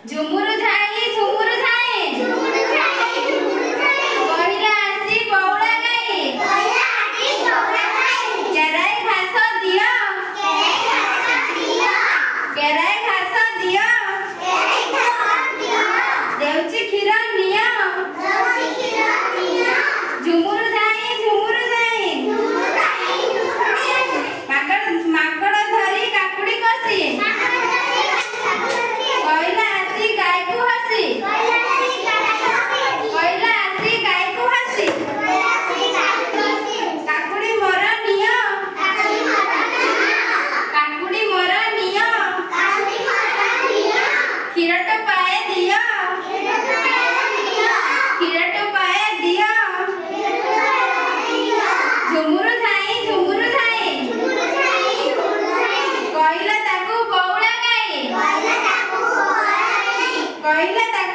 झुमुरु झाई कहला आसी बौला गाई केराई घास दियो देउची क्षीर नियो झुमुरु झाई माकड़ धरी काकुड़ी कसी कहला आसी गाय को हसी काकुड़ी मोर नियो क्षीर तो पाए दियो झुमुरु झाई कहला ताकू बौला गाई कहला ताकू